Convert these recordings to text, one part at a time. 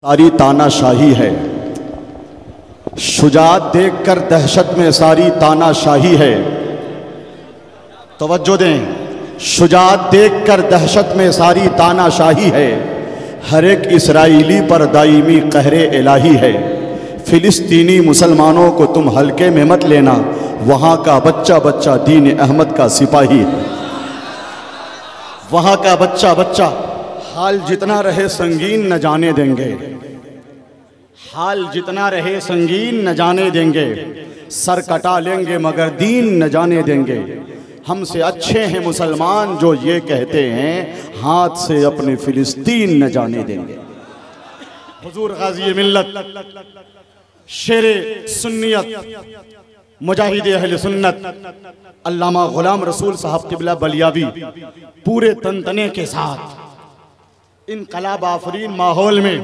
सारी तानाशाही है, शुजाअत देखकर दहशत में सारी तानाशाही है। तवज्जो दें, शुजाअत देखकर दहशत में सारी तानाशाही है। हर एक इसराइली पर दायमी कहरे इलाही है। फिलिस्तीनी मुसलमानों को तुम हल्के में मत लेना, वहाँ का बच्चा बच्चा दीन अहमद का सिपाही है। वहाँ का बच्चा बच्चा हाल जितना रहे संगीन न जाने देंगे, हाल जितना रहे संगीन न जाने देंगे। सर कटा लेंगे मगर दीन न जाने देंगे। हमसे अच्छे हैं मुसलमान जो ये कहते हैं हाथ से अपने फिलिस्तीन न जाने देंगे। हुजूर गाज़ी मिल्लत, शेरे सुन्नियत, मुजाहिद अहले सुन्नत अल्लामा गुलाम रसूल साहब क़िबला बलियावी पूरे तनतने के साथ इनकलाब आफरीन माहौल में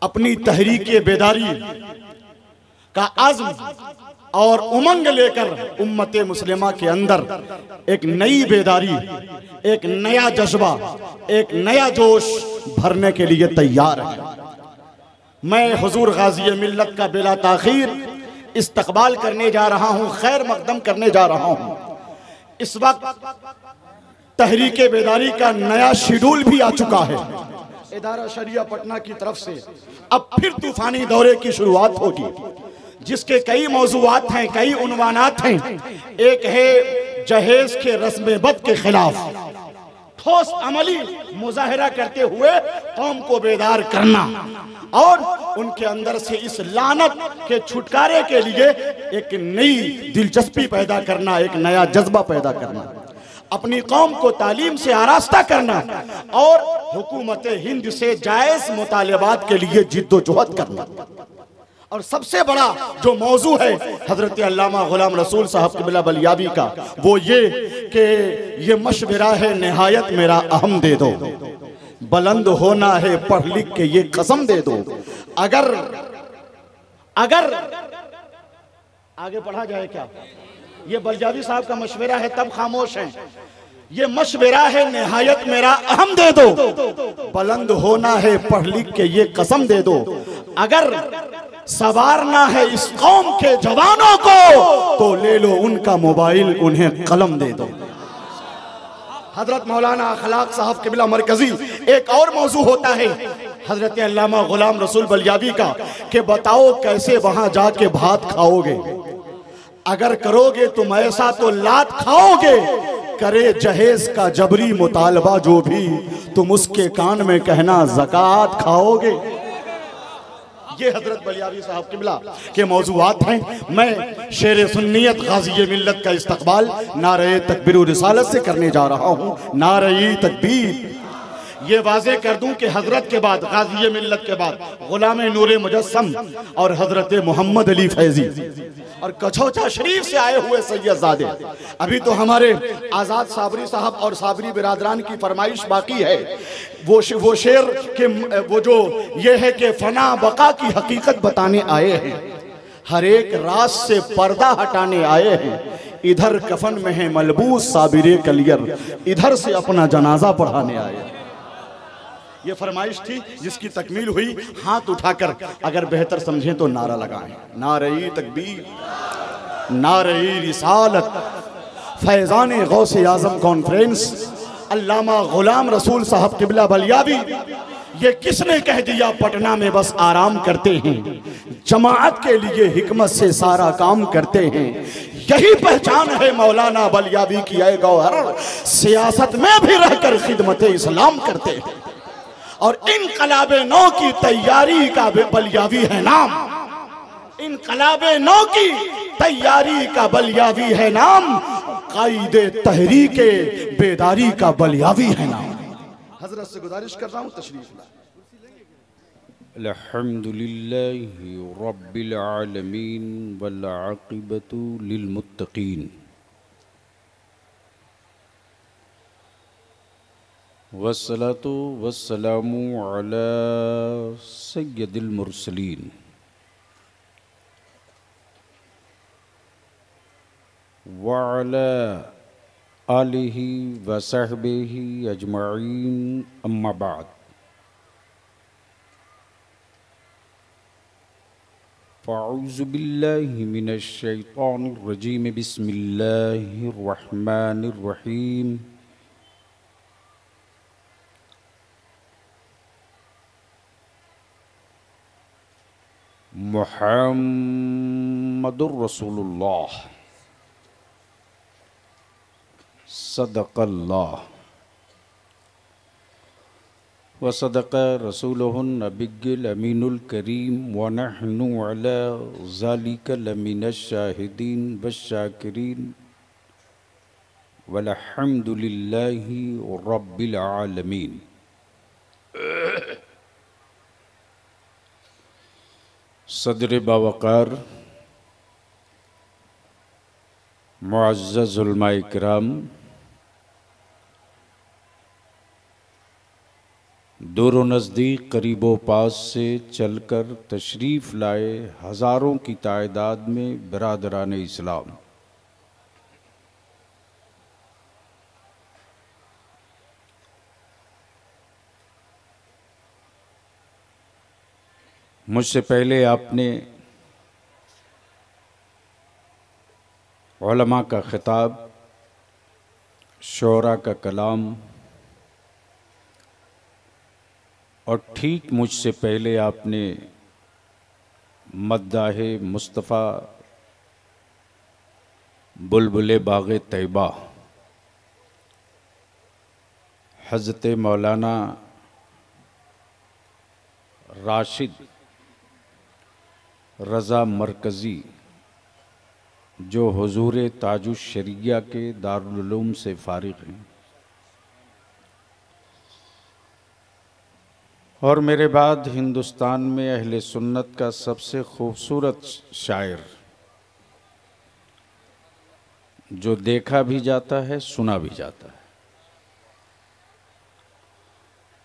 अपनी तहरीक बेदारी का अज़्म और उमंग लेकर उम्मत मुस्लिमा के अंदर एक नई बेदारी, एक नया जज्बा, एक नया जोश भरने के लिए तैयार है। मैं हुजूर गाज़ी मिल्लत का बिला ताख़ीर इस्तक़बाल करने जा रहा हूँ, खैर मक़दम करने जा रहा हूँ। इस वक्त तहरीक बेदारी का नया शेड्यूल भी आ चुका है इदारा शरिया पटना की तरफ से। अब फिर तूफानी दौरे की शुरुआत होगी, जिसके कई मौज़ूआत हैं, कई उन्वानात हैं। एक है जहेज के रस्म बद के खिलाफ ठोस अमली मुजाहिरा करते हुए कौम को बेदार करना और उनके अंदर से इस लानत के छुटकारे के लिए एक नई दिलचस्पी पैदा करना, एक नया जज्बा पैदा करना, अपनी कौम को तालीम से आरास्ता करना और हुकूमत हिंद से जायज़ मुतालिबात के लिए जिद्दोजहद करना। और सबसे बड़ा जो मौजू है हजरत अल्लामा गुलाम रसूल साहब क़िबला बलियावी का, वो ये कि ये मशवरा है निहायत मेरा अहम दे दो, बुलंद होना है पढ़ लिख के ये कसम दे दो। अगर अगर आगे पढ़ा जाए क्या, ये बलियावी साहब का मशवरा है तब खामोश हैं। ये मशवरा है निहायत मेरा अहम दे दो, बुलंद होना है पढ़ लिख के ये कसम दे दो। अगर सवारना है इस कौम के जवानों को तो ले लो उनका मोबाइल, उन्हें कलम दे दो। हजरत मौलाना अखलाक साहब क़िबला मरकजी एक और मौजू होता है हजरत अल्लामा गुलाम रसूल बलियावी का कि बताओ कैसे वहां जाके भात खाओगे। अगर करोगे तुम ऐसा तो लात खाओगे, करे जहेज का जबरी मुतालबा जो भी तुम उसके कान में कहना ज़कात खाओगे। ये हजरत बलियावी साहब क़िबला के मौज़ूआत हैं। मैं शेर सुन्नियत गाज़ी मिल्लत का इस्तक़बाल नारे तकबीर व रिसालत से करने जा रहा हूँ। नारे तकबीर। ये वाज़े कर दूं कि हजरत के बाद, गाज़ी मिल्लत के बाद गुलाम नूर मुजस्सम और हजरत मोहम्मद अली फैज़ी और कछौचा शरीफ से आए हुए सैयदजादे, अभी तो हमारे आज़ाद साबरी साहब और साबरी बिरादरान की फरमाइश बाकी है। वो शेर के वो जो ये है कि फना बका की हकीकत बताने आए हैं, हर एक राज से पर्दा हटाने आए हैं। इधर कफन में है मलबूस साबिरे कलियर, इधर से अपना जनाजा पढ़ाने आए हैं। ये फरमाइश थी जिसकी तकमील हुई। हाथ उठाकर अगर बेहतर समझें तो नारा लगाएं, नारे तकबीर, नारे रिसालत, फैज़ान गौसे आज़म कॉन्फ्रेंस, अल्लामा गुलाम रसूल साहब क़िबला बलियावी। ये किसने कह दिया पटना में बस आराम करते हैं, जमाअत के लिए हिकमत से सारा काम करते हैं। यही पहचान है मौलाना बलियावी की ऐ गौहर, सियासत में भी रहकर खिदमत इस्लाम करते हैं। और इनकलाबे नौ की तैयारी का बलियावी है नाम, इनकलाबे नौ की तैयारी का बलियावी है नाम, कायदे तहरीके बेदारी का बलियावी है नाम। हजरत से गुजारिश कर रहा हूँ तशरीफ ला। अल्हम्दुलिल्लाहि रब्बिल आलमीन वल आक़िबतु लिल मुत्तक़ीन वस्सलातु वस्सलामु अला सय्यदिल मुरसलीन व अला आलिहि व सहबिहि अजमईन, अम्मा बाद। फ़अऊज़ु बिल्लाहि मिनश शैतानिर रजीम बिस्मिल्लाहिर रहमानिर रहीम मुहम्मदुर रसूलुल्लाह सदक़ल्लाह व सदक़ रसूलुहुन नबिय्युल अमीनुल करीम व नहनु अला ज़ालिका लमिनश शाहिदीन वश्शाकिरीन वल्हम्दुलिल्लाहि रब्बिल आलमीन। सदर बावक़ार मुअज़्ज़ज़ उलमाए किराम, दूर नज़दीक करीबो पास से चलकर तशरीफ़ लाए हज़ारों की तादाद में बिरादरान इस्लाम, मुझसे पहले आपने उलमा का ख़िताब, शोरा का कलाम और ठीक मुझसे पहले आपने मद्दाहे मुस्तफ़ा बुलबुले बाग़े तैयबा हज़रत मौलाना राशिद रज़ा मरकज़ी जो हुज़ूर ताजुश शरिया के दारुल उलूम से फ़ारिग़ हैं, और मेरे बाद हिंदुस्तान में अहले सुन्नत का सबसे खूबसूरत शायर, जो देखा भी जाता है सुना भी जाता है।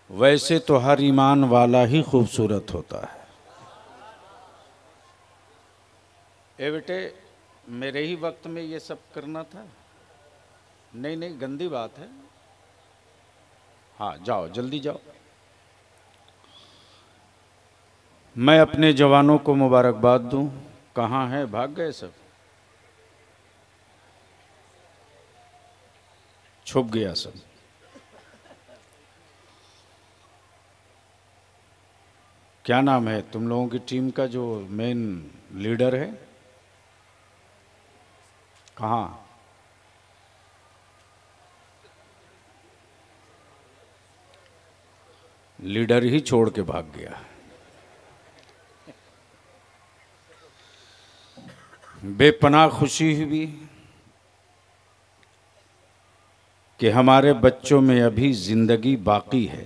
वैसे तो हर ईमान वाला ही खूबसूरत होता है। ए बेटे, मेरे ही वक्त में ये सब करना था? नहीं नहीं, गंदी बात है। हाँ जाओ, जल्दी जाओ। मैं अपने जवानों को मुबारकबाद दूं। कहाँ हैं? भाग गए सब? छुप गया सब? क्या नाम है तुम लोगों की टीम का जो मेन लीडर है? कहाँ? लीडर ही छोड़ के भाग गया। बेपनाह खुशी हुई कि हमारे बच्चों में अभी जिंदगी बाकी है।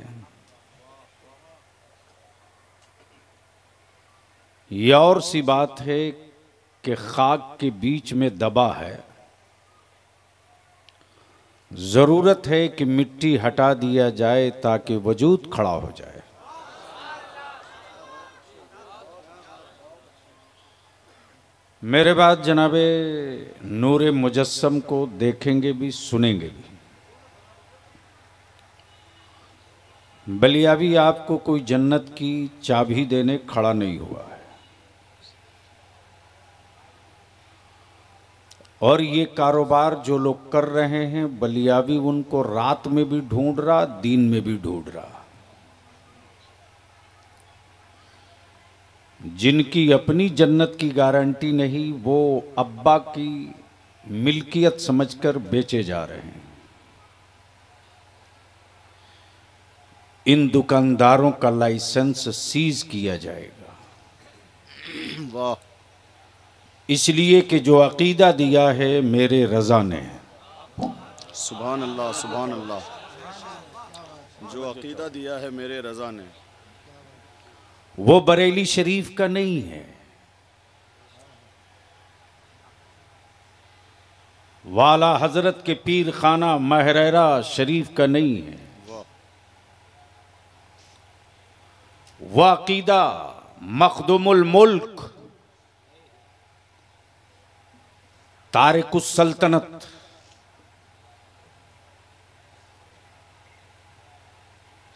यह और सी बात है कि खाक के बीच में दबा है। जरूरत है कि मिट्टी हटा दिया जाए ताकि वजूद खड़ा हो जाए। मेरे बाद जनाबे नूरे मुजस्सम को देखेंगे भी सुनेंगे भी। बलियावी आपको कोई जन्नत की चाबी देने खड़ा नहीं हुआ है, और ये कारोबार जो लोग कर रहे हैं, बलियावी उनको रात में भी ढूंढ रहा, दिन में भी ढूंढ रहा। जिनकी अपनी जन्नत की गारंटी नहीं, वो अब्बा की मिल्कियत समझकर बेचे जा रहे हैं। इन दुकानदारों का लाइसेंस सीज किया जाएगा। वाह! इसलिए कि जो अकीदा दिया है मेरे रज़ा ने। सुभान अल्लाह, सुभान अल्लाह। जो अकीदा दिया है मेरे रज़ा ने, वो बरेली शरीफ का नहीं है, वाला हजरत के पीर खाना महरेरा शरीफ का नहीं है। वह अकीदा मखदुमुल मुल्क तारिकुस सल्तनत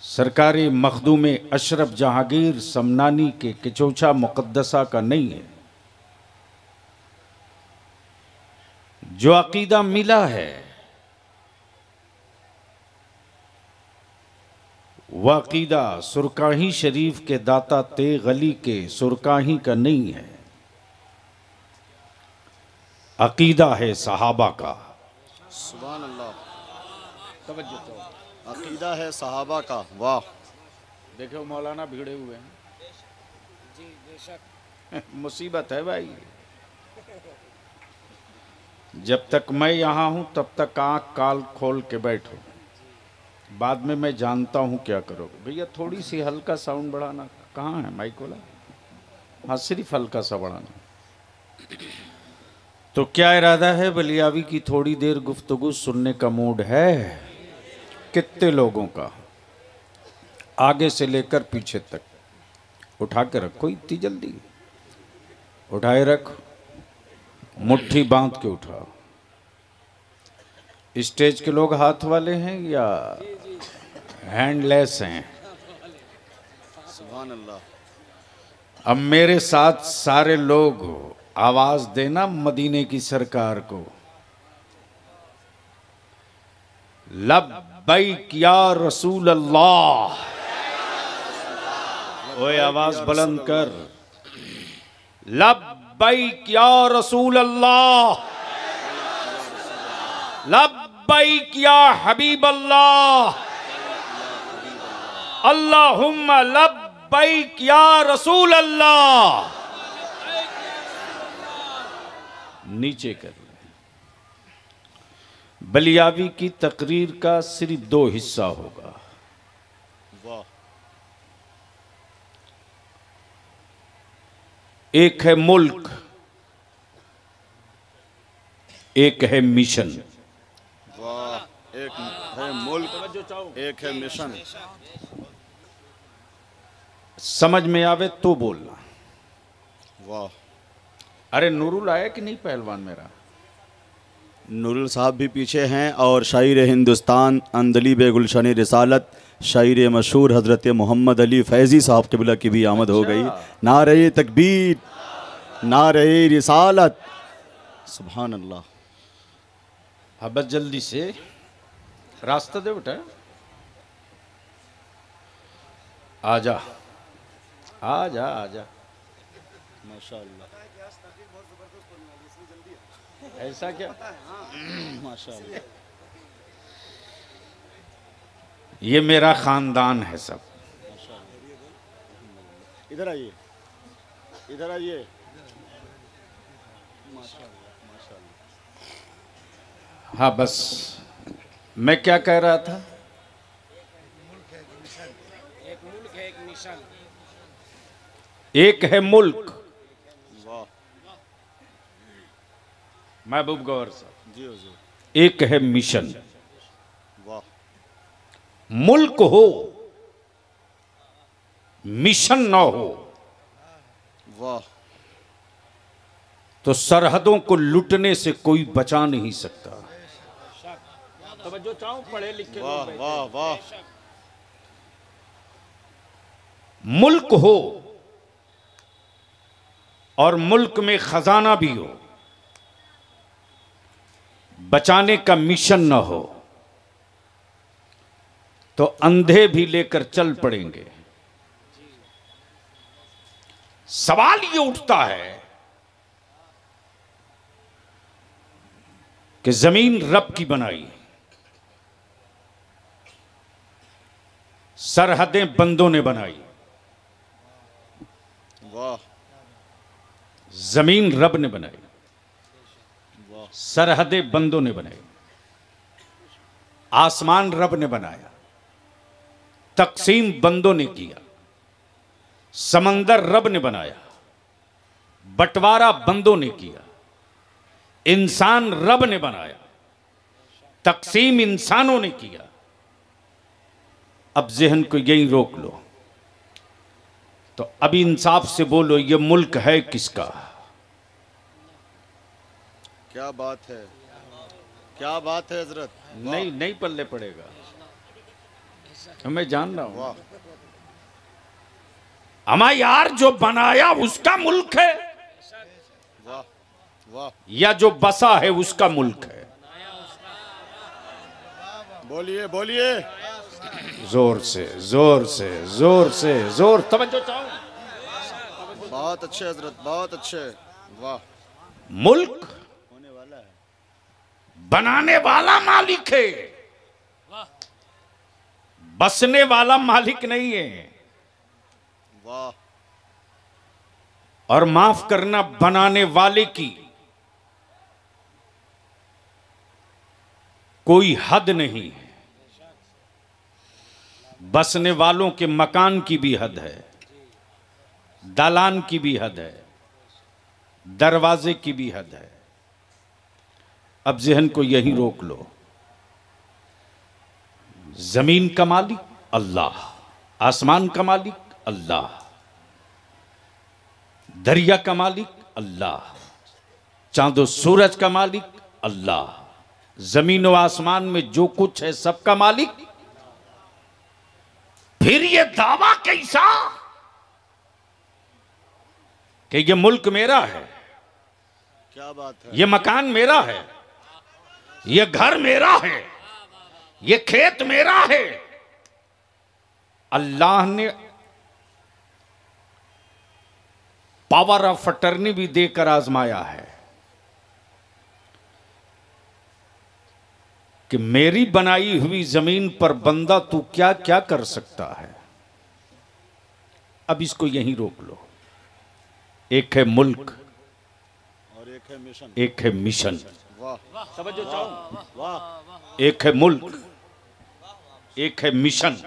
सरकारी मखदूम अशरफ जहांगीर समनानी के किचौछा मुकद्दसा का नहीं है। जो अकीदा मिला है वह अकीदा सुरकाही शरीफ के दाता तेग अली के सुरकाही का नहीं है, अकीदा है सहाबा का। सुभान अल्लाह, अकीदा है सहाबा का। वाह, देखो मौलाना भिड़े हुए हैं जी, बेशक मुसीबत है भाई। जब तक मैं यहाँ हूँ तब तक आँख काल खोल के बैठो, बाद में मैं जानता हूँ क्या करोगे। भैया थोड़ी सी हल्का साउंड बढ़ाना, कहाँ है माइक वाला? हाँ सिर्फ हल्का सा बढ़ाना। तो क्या इरादा है बलियावी की? थोड़ी देर गुफ्तगू सुनने का मूड है कितने लोगों का? आगे से लेकर पीछे तक उठा के रखो, इतनी जल्दी उठाए रखो, मुट्ठी बांध के उठाओ। स्टेज के लोग हाथ वाले हैं या हैंडलेस हैं? सुभान अल्लाह। अब मेरे साथ सारे लोग आवाज देना मदीने की सरकार को, लब्बैक या रसूल अल्लाह। ओए आवाज बुलंद कर, लब्बैक या रसूल अल्लाह, लब्बैक या हबीब अल्लाह, अल्लाहुम्मा लब्बैक या रसूल अल्लाह। नीचे कर ले। बलियावी की तकरीर का सिर्फ 2 हिस्सा होगा। वाह। एक है मुल्क, एक है मिशन। वाह। एक है मुल्क, एक है मिशन। समझ में आवे तो बोलना। वाह। अरे नूरुल आया कि नहीं पहलवान मेरा? नूरुल साहब भी पीछे हैं और शायर हिंदुस्तान अंदली बेगुलशन रिसालत शायर मशहूर हज़रत मोहम्मद अली फैज़ी साहब क़िबला की भी आमद हो गई। नारे तकबीर, नारे रिसालत, सुभान अल्लाह। हाँ बस जल्दी से रास्ता दे बेटा, आजा आजा आजा। माशाअल्लाह, ऐसा क्या? माशाअल्लाह। ये मेरा खानदान है सब। इधर आइए, इधर आइए। माशाअल्लाह, माशाअल्लाह। हाँ बस मैं क्या कह रहा था? एक है मुल्क। वाह। महबूब गौर साहब जी हुजूर। एक है मिशन। वाह। मुल्क हो मिशन ना हो वाह। तो सरहदों को लुटने से कोई बचा नहीं सकता। पढ़े लिखे। वाह वाह वाह। मुल्क हो और मुल्क में खजाना भी हो, बचाने का मिशन न हो तो अंधे भी लेकर चल पड़ेंगे। सवाल ये उठता है कि जमीन रब की बनाई, सरहदें बंदों ने बनाई। वाह। जमीन रब ने बनाई, वाह। सरहदें बंदों ने बनाई। आसमान रब ने बनाया, तकसीम बंदों ने किया। समंदर रब ने बनाया, बंटवारा बंदों ने किया। इंसान रब ने बनाया, तकसीम इंसानों ने किया। अब जहन को यही रोक लो, तो अब इंसाफ से बोलो, ये मुल्क है किसका? क्या बात है, क्या बात है हजरत। नहीं नहीं पल्ले पड़ेगा, मैं जान रहा हूं। वाह। हमारा यार जो बनाया उसका मुल्क है। वाह वाह या जो बसा है उसका मुल्क है। बोलिए बोलिए जोर से जोर से जोर से जोर, तवज्जो चाहूं। बहुत अच्छे हजरत, बहुत अच्छे। वाह। मुल्क होने वाला है, बनाने वाला मालिक है, बसने वाला मालिक नहीं है। वाह। और माफ करना, बनाने वाले की कोई हद नहीं है। बसने वालों के मकान की भी हद है, दालान की भी हद है, दरवाजे की भी हद है। अब जहन को यहीं रोक लो। जमीन का मालिक अल्लाह, आसमान का मालिक अल्लाह, दरिया का मालिक अल्लाह, चांदो सूरज का मालिक अल्लाह, जमीन व आसमान में जो कुछ है सबका मालिक। फिर ये दावा कैसा कि ये मुल्क मेरा है, क्या बात है, ये मकान मेरा है, ये घर मेरा है, ये खेत मेरा है। अल्लाह ने पावर ऑफ अटर्नी भी देकर आजमाया है कि मेरी बनाई हुई जमीन पर बंदा तू क्या क्या कर सकता है। अब इसको यहीं रोक लो। एक है मुल्क और एक है मिशन। एक है मिशन। वाह। समझो चाहो। वाह। एक है मुल्क, एक है मिशन।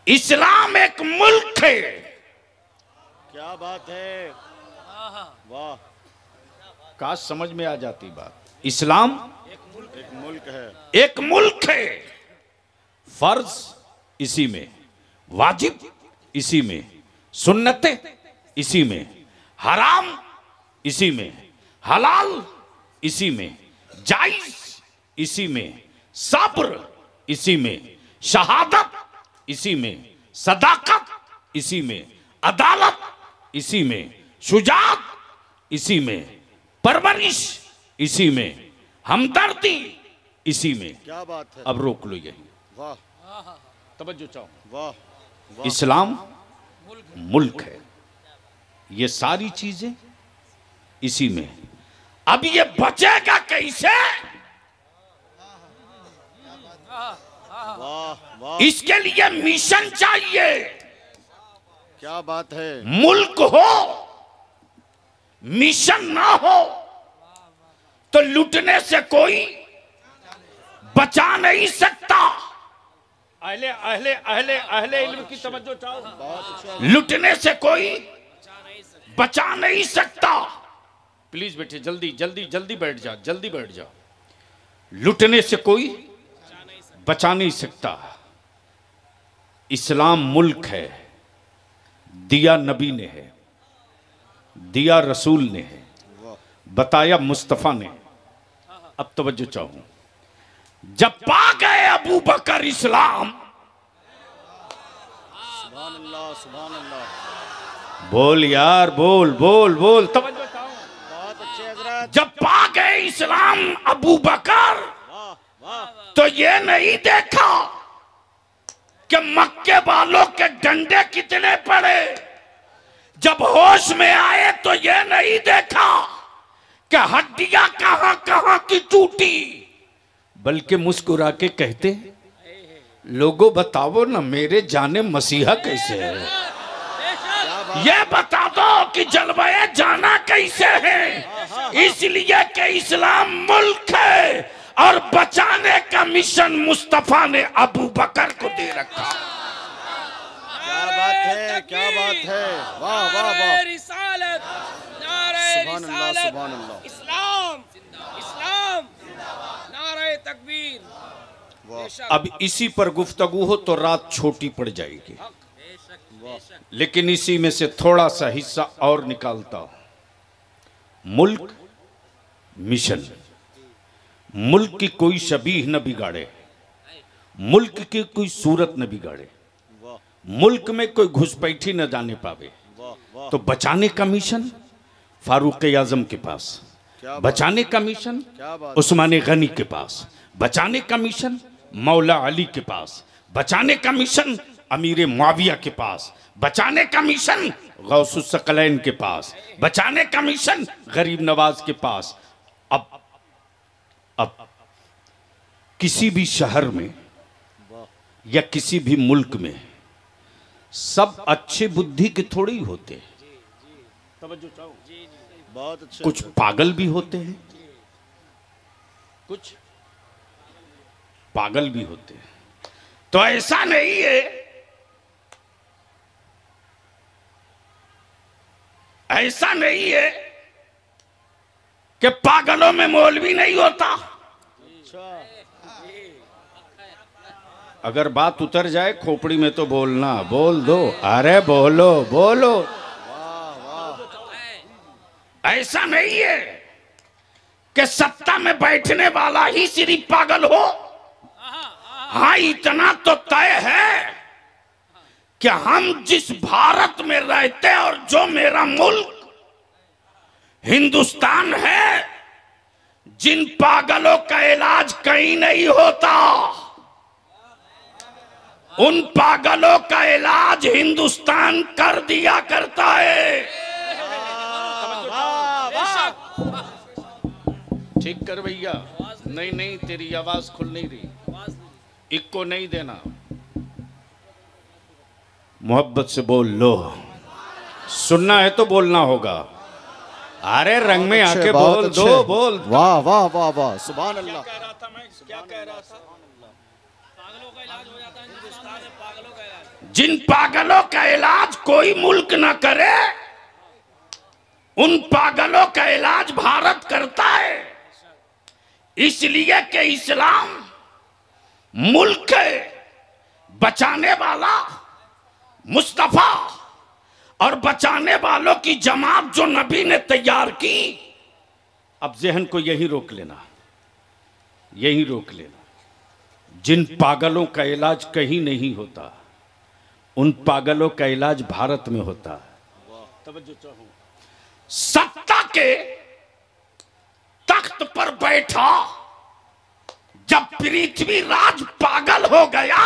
इस्लाम एक मुल्क है। क्या बात है। वाह। काश समझ में आ जाती बात। इस्लाम एक मुल्क है, एक मुल्क है। फर्ज इसी में, वाजिब इसी में, सुन्नतें इसी में, हराम इसी में, हलाल इसी में, जायज इसी में, सब्र इसी में, शहादत इसी में, सदाकत इसी में, अदालत इसी में, शुजाअत इसी में, परवरिश इसी में, हमदर्दी इसी में। क्या बात है। अब रोक लो यही। वाह। तवज्जो चाहो। वाह। वाह। इस्लाम मुल्क है, ये सारी चीजें इसी में। अब ये बचेगा कैसे? वाह। वाह। इसके लिए मिशन चाहिए। क्या बात है। मुल्क हो, मिशन ना हो तो लूटने से कोई बचा नहीं सकता। अहले अहले अहले अहले इल्म की तवज्जो चाहो। लूटने से कोई बचा नहीं सकता। प्लीज बेटे जल्दी जल्दी जल्दी बैठ जा, जल्दी बैठ जा। लूटने से कोई बचा नहीं सकता। इस्लाम मुल्क है, दिया नबी ने है, दिया रसूल ने है, बताया मुस्तफा ने। अब तवज्जो चाहूं, जब पा गए अबू बकर इस्लाम, सुभान अल्लाह, सुभान अल्लाह। बोल यार, बोल बोल बोल, तवज्जो चाहूं। बहुत अच्छे हजरत। जब पा गए इस्लाम अबू बकर, वाह। वाह। तो ये नहीं देखा कि मक्के वालों के डंडे कितने पड़े। जब होश में आए तो ये नहीं देखा कि हड्डियां कहां कहां की टूटी, बल्कि मुस्कुरा के कहते, लोगों बताओ ना मेरे जाने मसीहा कैसे है, ये बता दो कि जलवाए जाना कैसे है। इसलिए कि इस्लाम मुल्क है और बचाने का मिशन मुस्तफा ने अबू बकर को दे रखा। क्या बात है, क्या बात है। वाह वाह वाह। रिसालत, सुभान अल्लाह, सुभान अल्लाह। इस्लाम, इस्लाम, नारे तकबीर। वाह। अब इसी पर गुफ्तगू हो तो रात छोटी पड़ जाएगी, लेकिन इसी में से थोड़ा सा हिस्सा और निकालता हूं। मुल्क, मिशन। मुल्क की कोई शबीह न बिगाड़े, मुल्क की कोई सूरत न बिगाड़े, मुल्क में कोई घुसपैठी न जाने पावे। वाह। वाह। तो बचाने का मिशन, फारूक आजम के पास, बचाने का मिशन उस्मान गनी के पास, बचाने का मिशन मौला अली के पास, बचाने का मिशन अमीर मुआविया के पास, बचाने का मिशन गौसुस सकलैन के पास, बचाने का मिशन गरीब नवाज के पास। अब किसी भी शहर में या किसी भी मुल्क में सब अच्छे बुद्धि के थोड़ी होते हैं, बहुत अच्छे। कुछ पागल भी होते हैं, कुछ पागल भी होते हैं। तो ऐसा नहीं है, ऐसा नहीं है कि पागलों में मौलवी नहीं होता। अगर बात उतर जाए खोपड़ी में तो बोलना, बोल दो, अरे बोलो बोलो। ऐसा नहीं है कि सत्ता में बैठने वाला ही सिर्फ पागल हो। हाँ, इतना तो तय है कि हम जिस भारत में रहते हैं और जो मेरा मुल्क हिंदुस्तान है, जिन पागलों का इलाज कहीं नहीं होता, उन पागलों का इलाज हिंदुस्तान कर दिया करता है। ठीक कर भैया। नहीं नहीं, तेरी आवाज खुल नहीं रही, इक्को नहीं देना, मोहब्बत से बोल लो। सुनना है तो बोलना होगा। अरे रंग में आके बोल दो, बोल। वाह वाह वाह वाह, सुभान अल्लाह। कह रहा था मैं, क्या कह रहा था? पागलों का इलाज हो जाता है हिंदुस्तान में, पागलों का इलाज। जिन पागलों का इलाज कोई मुल्क न करे, उन पागलों का इलाज भारत करता है। इसलिए कि इस्लाम मुल्क है, बचाने वाला मुस्तफा और बचाने वालों की जमात जो नबी ने तैयार की। अब जहन को यही रोक लेना, यही रोक लेना। जिन पागलों का इलाज कहीं नहीं होता, उन पागलों का इलाज भारत में होता है। तवज्जो चाहूं। सत्ता के तख्त पर बैठा जब पृथ्वीराज पागल हो गया,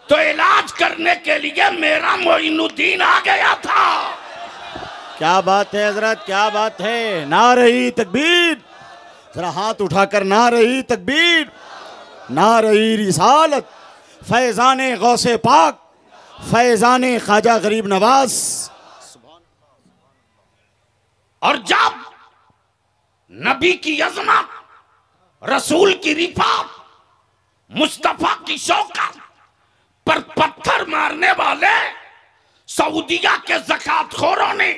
तो इलाज करने के लिए मेरा मोइनुद्दीन आ गया था। क्या बात है हजरत, क्या बात है। नारे तकबीर, जरा हाथ उठाकर नारे तकबीर, नारे रिसालत, फैजाने गौसे पाक, फैजाने ख्वाजा गरीब नवाज। और जब नबी की अजमत, रसूल की रिफात, मुस्तफा की शौकत पर पत्थर मारने वाले सऊदिया के ज़कातखोरों ने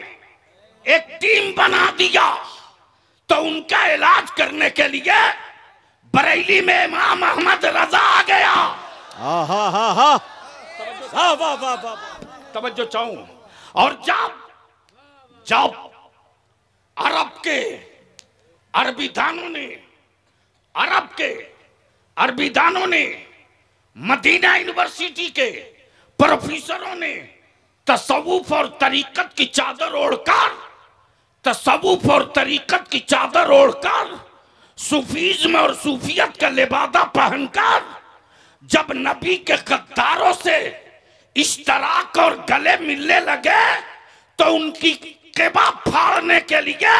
एक टीम बना दिया, तो उनका इलाज करने के लिए बरेली में इमाम अहमद रजा आ गया। हा हा हा हा, वाह वाह वाह वाह। तवज्जो चाहूं। और जब अरब के अरबीदानों ने मदीना यूनिवर्सिटी के प्रोफेसरों ने तसव्वुफ और तरीकत की चादर ओढ़कर सूफीज्म और सूफियत का लिबादा पहनकर जब नबी के गद्दारों से इश्तराक और गले मिलने लगे, तो उनकी केबा फाड़ने के लिए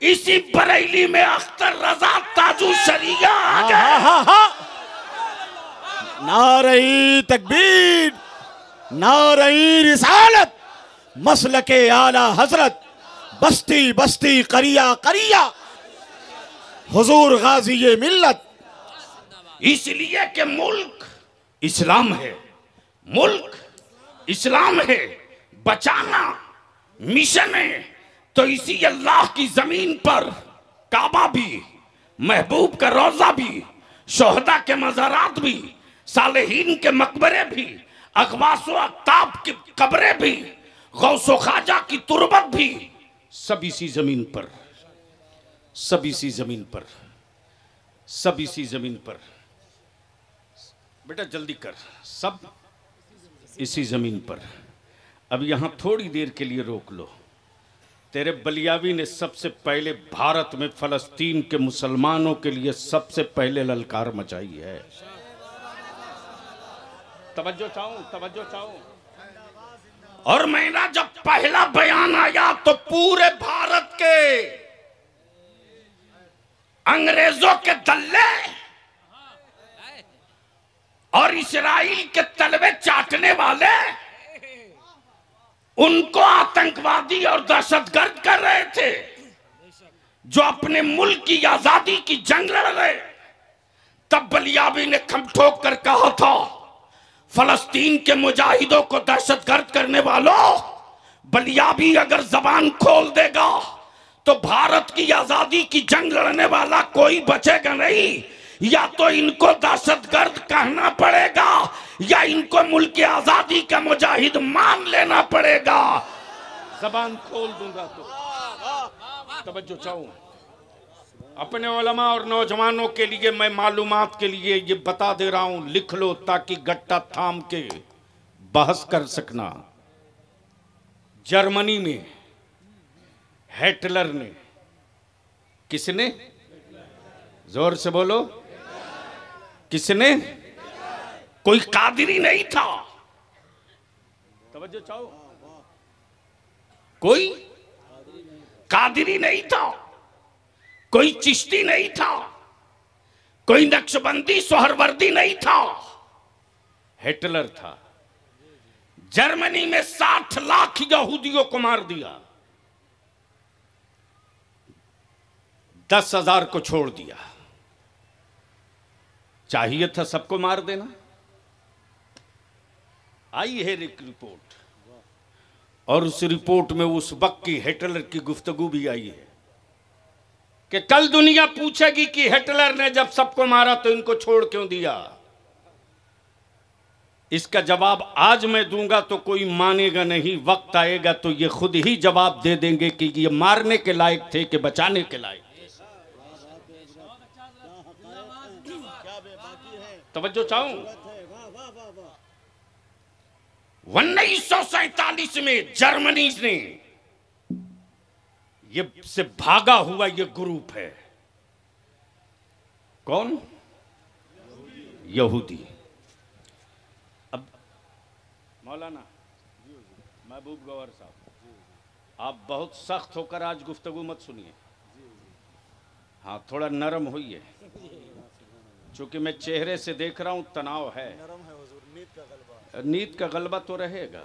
इसी बरेली में अख्तर रजा ताजू शरिया आ गए। नारे तकबीर, नारे रिसालत, मसलके आला हजरत, बस्ती बस्ती करिया करिया, हुजूर गाजी ये मिल्लत। इसलिए कि मुल्क इस्लाम है, मुल्क इस्लाम है, बचाना मिशन है। तो इसी अल्लाह की जमीन पर काबा भी, महबूब का रोजा भी, शोहदा के मज़ारात भी, सालेहीन के मकबरे भी, अगवासो अक्ताब की कब्रें भी, गौसो ख्वाजा की तुरबत भी, सब इसी जमीन पर, सब इसी जमीन पर, सब इसी जमीन पर। बेटा जल्दी कर, सब इसी जमीन पर। अब यहां थोड़ी देर के लिए रोक लो, तेरे बलियावी ने सबसे पहले भारत में फलस्तीन के मुसलमानों के लिए सबसे पहले ललकार मचाई है। तवज्जो चाहूं। और मेरा जब पहला बयान आया तो पूरे भारत के अंग्रेजों के दल्ले और इस्राइल के तलवे चाटने वाले उनको आतंकवादी और दहशतगर्द कर रहे थे, जो अपने मुल्क की आजादी की जंग लड़ रहे। तब बलियावी ने खम ठोक कर कहा था, फलस्तीन के मुजाहिदों को दहशतगर्द करने वालों, बलियावी अगर जबान खोल देगा तो भारत की आजादी की जंग लड़ने वाला कोई बचेगा नहीं। या तो इनको दहशतगर्द कहना पड़ेगा या इनको मुल्क की आजादी का मुजाहिद मान लेना पड़ेगा। जबान खोल दूंगा तो तवज्जो चाहूं। अपने उलमा और नौजवानों के लिए मैं मालूमात के लिए ये बता दे रहा हूं, लिख लो ताकि गट्टा थाम के बहस कर सकना। जर्मनी में हिटलर ने, किसने, जोर से बोलो, किसने? कोई कादिरी नहीं था। तवज्जो चाहो, कोई कादिरी नहीं था, कोई चिश्ती नहीं था, कोई नक्शबंदी सोहरवर्दी नहीं था, हिटलर था। जर्मनी में 60 लाख यहूदियों को मार दिया, 10,000 को छोड़ दिया। चाहिए था सबको मार देना। आई है एक रिपोर्ट, और उस रिपोर्ट में उस वक्त की हिटलर की गुफ्तगू भी आई है कि कल दुनिया पूछेगी कि हिटलर ने जब सबको मारा तो इनको छोड़ क्यों दिया। इसका जवाब आज मैं दूंगा तो कोई मानेगा नहीं, वक्त आएगा तो ये खुद ही जवाब दे देंगे कि ये मारने के लायक थे कि बचाने के लायक। तवज्जो चाहूं। 1947 में जर्मनी ने ये से भागा हुआ ये ग्रुप है, कौन? यहूदी। अब मौलाना महबूब गौहर साहब, आप बहुत सख्त होकर आज गुफ्तगू मत सुनिए। हाँ, थोड़ा नरम होइए, चूंकि मैं चेहरे से देख रहा हूं तनाव है। नींद का गलबा तो रहेगा,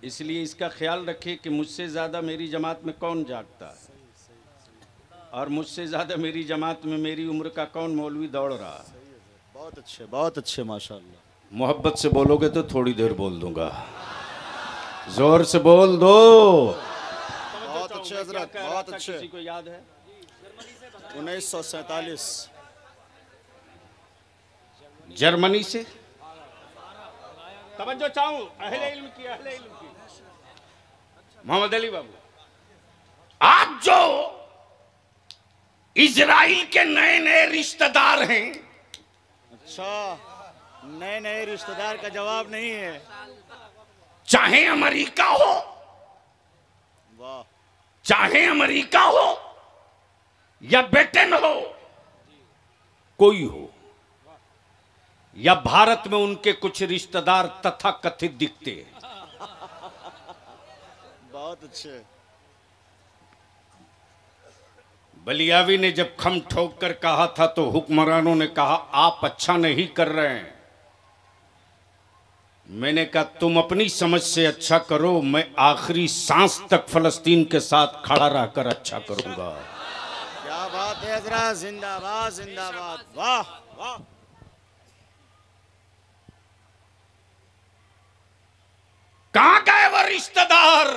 इसलिए इसका ख्याल रखिए कि मुझसे ज़्यादा मेरी जमात में कौन जागता है और मुझसे ज़्यादा मेरी जमात में मेरी उम्र का कौन मौलवी दौड़ रहा है। बहुत अच्छे माशाअल्लाह। मोहब्बत से बोलोगे तो थोड़ी देर बोल दूंगा, जोर से बोल दो। बहुत अच्छे हजरत, बहुत अच्छे। किसी को याद है? 1947 जर्मनी से। तवज्जो चाहूं, अहले इल्म की मोहम्मद अली बाबू, आज जो इजराइल के नए नए रिश्तेदार हैं, अच्छा, नए नए रिश्तेदार का जवाब नहीं है। चाहे अमेरिका हो, वाह, चाहे अमेरिका हो या ब्रिटेन हो, कोई हो, या भारत में उनके कुछ रिश्तेदार तथा कथित दिखते हैं। बहुत अच्छे। बलियावी ने जब खम ठोक कर कहा था तो हुक्मरानों ने कहा आप अच्छा नहीं कर रहे हैं। मैंने कहा तुम अपनी समझ से अच्छा करो, मैं आखिरी सांस तक फलस्तीन के साथ खड़ा रहकर अच्छा करूंगा। क्या बात है हजरत, जिंदाबाद जिंदाबाद, वाह वाह। कहां गए वो रिश्तेदार?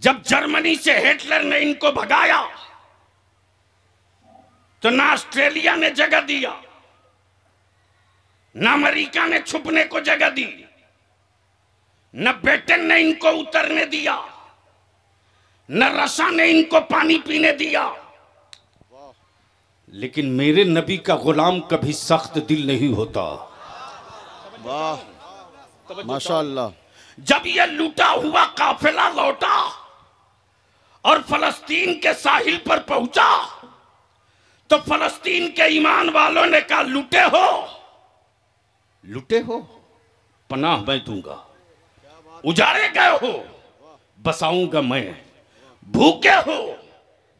जब जर्मनी से हिटलर ने इनको भगाया तो ना ऑस्ट्रेलिया ने जगह दिया, ना अमेरिका ने छुपने को जगह दी, न ब्रिटेन ने इनको उतरने दिया, न रशिया ने इनको पानी पीने दिया। लेकिन मेरे नबी का गुलाम कभी सख्त दिल नहीं होता। वाह माशाअल्लाह। जब यह लूटा हुआ काफिला लौटा और फलस्तीन के साहिल पर पहुंचा तो फलस्तीन के ईमान वालों ने कहा, लूटे हो, पनाह मैं दूंगा, उजाड़े गए हो, बसाऊंगा मैं, भूखे हो,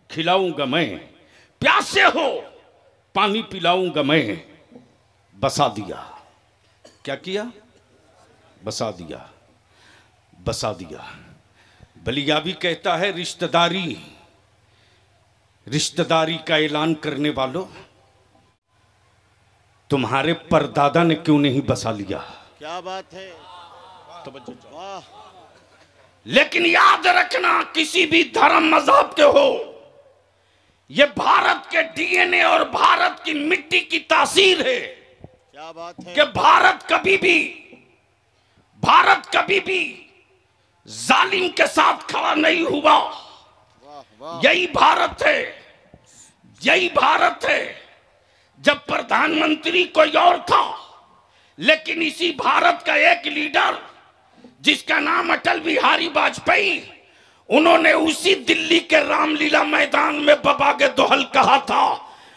खिलाऊंगा मैं, प्यासे हो, पानी पिलाऊंगा मैं। बसा दिया। क्या किया? बसा दिया। बलियावी कहता है, रिश्तेदारी का ऐलान करने वालों, तुम्हारे परदादा ने क्यों नहीं बसा लिया? क्या बात है। वाह। लेकिन याद रखना, किसी भी धर्म मजहब के हो, यह भारत के डीएनए और भारत की मिट्टी की तासीर है। क्या बात है। कि भारत कभी भी जालिम के साथ खड़ा नहीं हुआ। यही भारत है। जब प्रधानमंत्री कोई और था, लेकिन इसी भारत का एक लीडर जिसका नाम अटल बिहारी वाजपेयी, उन्होंने उसी दिल्ली के रामलीला मैदान में बबागे दोहल कहा था,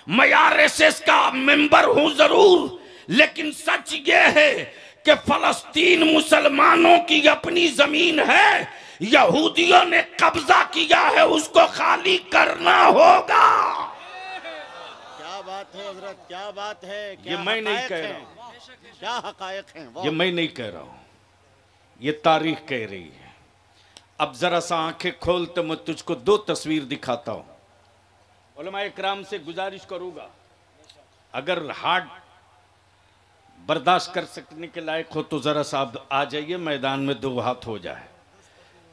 मैं आरएसएस का मेंबर हूं जरूर, लेकिन सच ये है कि फलस्तीन मुसलमानों की अपनी जमीन है, यहूदियों ने कब्जा किया है, उसको खाली करना होगा। क्या बात है हजरत, क्या बात है। ये मैं नहीं कह रहा हूं, क्या हकायक हैं। ये मैं नहीं कह रहा हूं, ये तारीख कह रही है। अब जरा सा आंखें खोल तो मैं तुझको दो तस्वीर दिखाता हूं। उलमा इकराम से गुजारिश करूंगा, अगर हार्ट बर्दाश्त कर सकने के लायक हो तो जरा सा आ जाइए मैदान में, दो हाथ हो जाए,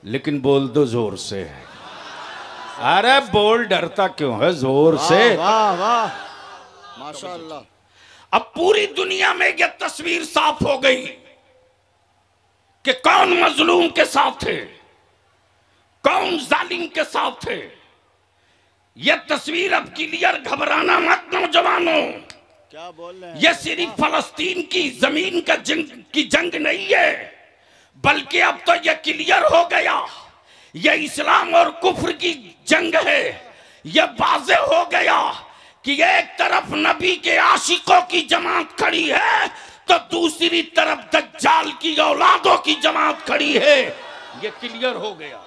लेकिन बोल दो जोर से। अरे बोल, डरता क्यों है, जोर से। वाह वाह माशाअल्लाह। अब पूरी दुनिया में यह तस्वीर साफ हो गई कि कौन मजलूम के साथ है, कौन जालिम के साथ है। यह तस्वीर अब क्लियर, घबराना मत नौजवानों। क्या बोल रहे हैं? यह सिर्फ फलस्तीन की जमीन का जंग नहीं है, बल्कि अब तो यह क्लियर हो गया, यह इस्लाम और कुफ्र की जंग है। यह वाज़ेह हो गया कि एक तरफ नबी के आशिकों की जमात खड़ी है तो दूसरी तरफ दज्जाल की औलादों की जमात खड़ी है। यह क्लियर हो गया,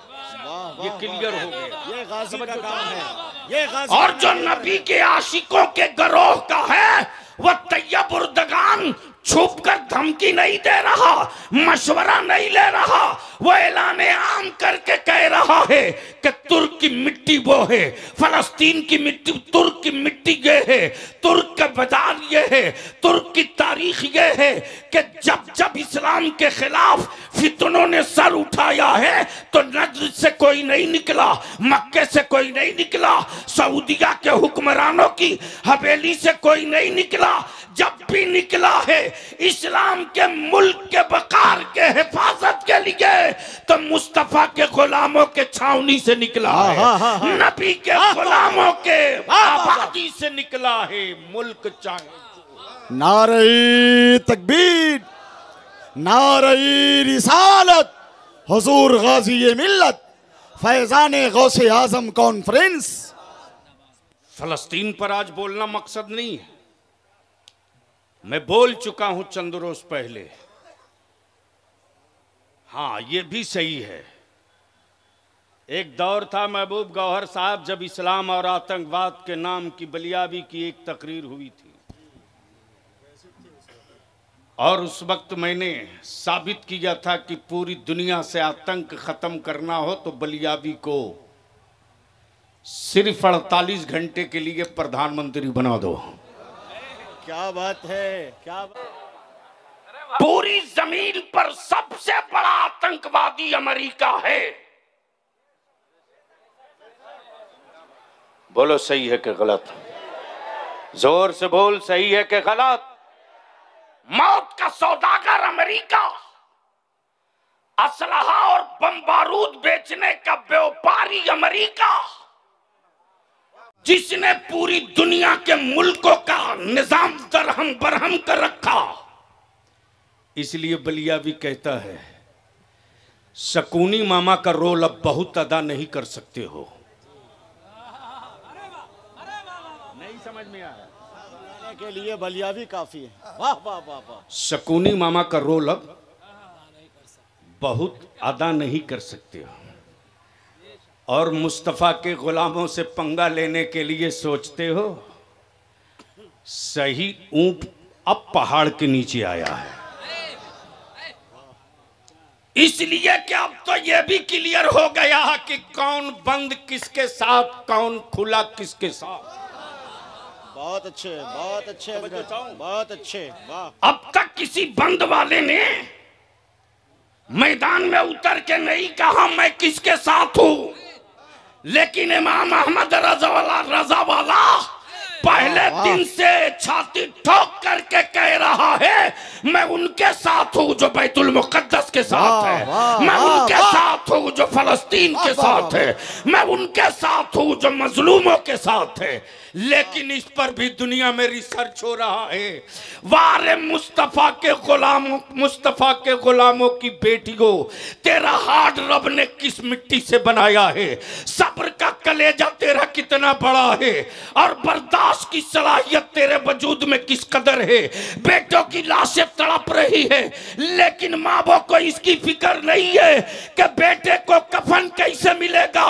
ये क्लियर हो गया। ये गाजी का काम है, ये गाजी। और जो नबी के आशिकों के गिरोह का है, वह तैयब उर्दगान छुप कर धमकी नहीं दे रहा, मशवरा नहीं ले रहा, वो ऐलान आम करके कह रहा है कि तुर्क की मिट्टी वो है, फलस्तीन की मिट्टी, तुर्क की मिट्टी ये है, तुर्क का बाजार ये है, तुर्क की तारीख ये है कि जब जब इस्लाम के खिलाफ फितनों ने सर उठाया है तो नजर से कोई नहीं निकला, मक्के से कोई नहीं निकला, सऊदिया के हुक्मरानों की हवेली से कोई नहीं निकला। जब भी निकला है इस्लाम के मुल्क के वकार के हिफाजत के लिए तो मुस्तफा के गुलामों के छावनी से निकला है, नबी के गुलामों के आबादी से निकला है। मुल्क चाहे नारे तकबीर, नारे रिसालत, हुजूर गाजी मिल्लत, फैजान गौसे आजम कॉन्फ्रेंस। फलस्तीन पर आज बोलना मकसद नहीं है, मैं बोल चुका हूं चंद रोज पहले। हाँ, ये भी सही है, एक दौर था महबूब गौहर साहब जब इस्लाम और आतंकवाद के नाम की बलियावी की एक तकरीर हुई थी, और उस वक्त मैंने साबित किया था कि पूरी दुनिया से आतंक खत्म करना हो तो बलियावी को सिर्फ 48 घंटे के लिए प्रधानमंत्री बना दो। क्या बात है, क्या बात। पूरी जमीन पर सबसे बड़ा आतंकवादी अमेरिका है। बोलो सही है कि गलत? जोर से बोल, सही है कि गलत? मौत का सौदागर अमेरिका, असलहा और बम बारूद बेचने का व्यापारी अमेरिका, जिसने पूरी दुनिया के मुल्कों का निजाम दरहम बरहम कर रखा। इसलिए बलियावी कहता है शकूनी मामा का रोल अब बहुत अदा नहीं कर सकते हो। नहीं समझ में आया। के लिए बलिया भी काफी है। वाह वाह वाह वाह। शकूनी मामा का रोल अब बहुत अदा नहीं कर सकते हो और मुस्तफ़ा के गुलामों से पंगा लेने के लिए सोचते हो। सही ऊंट अब पहाड़ के नीचे आया है, इसलिए कि अब तो यह भी क्लियर हो गया कि कौन बंद किसके साथ, कौन खुला किसके साथ। बहुत अच्छे, बहुत अच्छे, बहुत अच्छे, वाह। अब तक किसी बंद वाले ने मैदान में उतर के नहीं कहा मैं किसके साथ हूं, लेकिन इमाम अहमद रजा वाला पहले दिन से छाती ठोक करके कह रहा है मैं उनके साथ हूं जो बैतुल मुकद्दस के साथ है, मैं उनके साथ हूं जो फलस्तीन के साथ है, मैं उनके साथ हूं जो मजलूमों के साथ है। लेकिन इस पर भी दुनिया में रिसर्च हो रहा है। वारे मुस्तफा के गुलामों की बेटियों, तेरा हार्ट रब ने किस मिट्टी से बनाया है, सब्र का कलेजा तेरा कितना बड़ा है और बर्दाश्त की सलाहियत तेरे वजूद में किस कदर है। बेटों की लाशें तड़प रही है लेकिन माँ बाप को इसकी फिक्र नहीं है कि बेटे को कफन कैसे मिलेगा,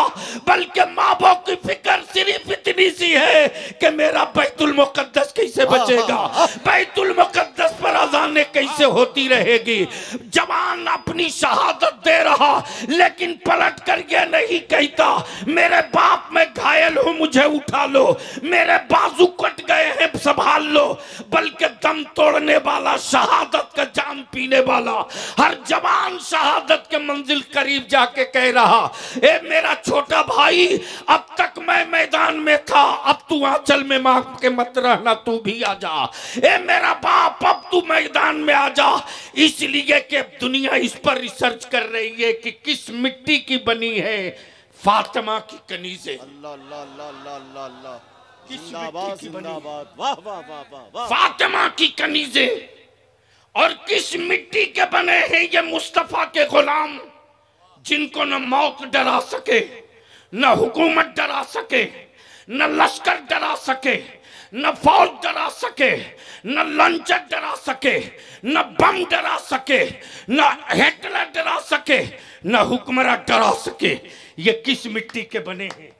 बल्कि माँ बाप की फिक्र सिर्फ इतनी सी है कि मेरा बैतुल मुकद्दस कैसे बचेगा, बैतुल मुकद्दस पर अज़ानें कैसे होती रहेगी। जवान अपनी शहादत दे रहा लेकिन पलट कर यह नहीं कहता मेरे बाप मैं घायल हूं मुझे उठा लो, मेरे बाजू कट गए हैं संभाल लो, बल्कि दम तोड़ने वाला, शहादत का जाम पीने वाला हर जवान शहादत के मंजिल करीब जाके कह रहा ए मेरा छोटा भाई अब तक मैं मैदान में था, अब तू आंचल में मां के मत रहना, तू भी आ जा। ए मेरा बाप अब तू मैदान में आ जा। इसलिए कि दुनिया इस पर रिसर्च कर रही है कि किस मिट्टी की बनी है फातिमा की कनीज़ें। अल्लाह अल्लाह अल्लाह अल्लाह अल्लाह, जिंदाबाद जिंदाबाद, वाह वाह वाह वाह वाह। फातिमा की कनीज़ें और किस मिट्टी के बने हैं ये मुस्तफा के गुलाम, जिनको न मौत डरा सके, न हुकूमत डरा सके, न लश्कर डरा सके, न फौज डरा सके, न लंचर डरा सके, न बम डरा सके, न हिटलर डरा सके, न हुक्मरान डरा सके। ये किस मिट्टी के बने हैं,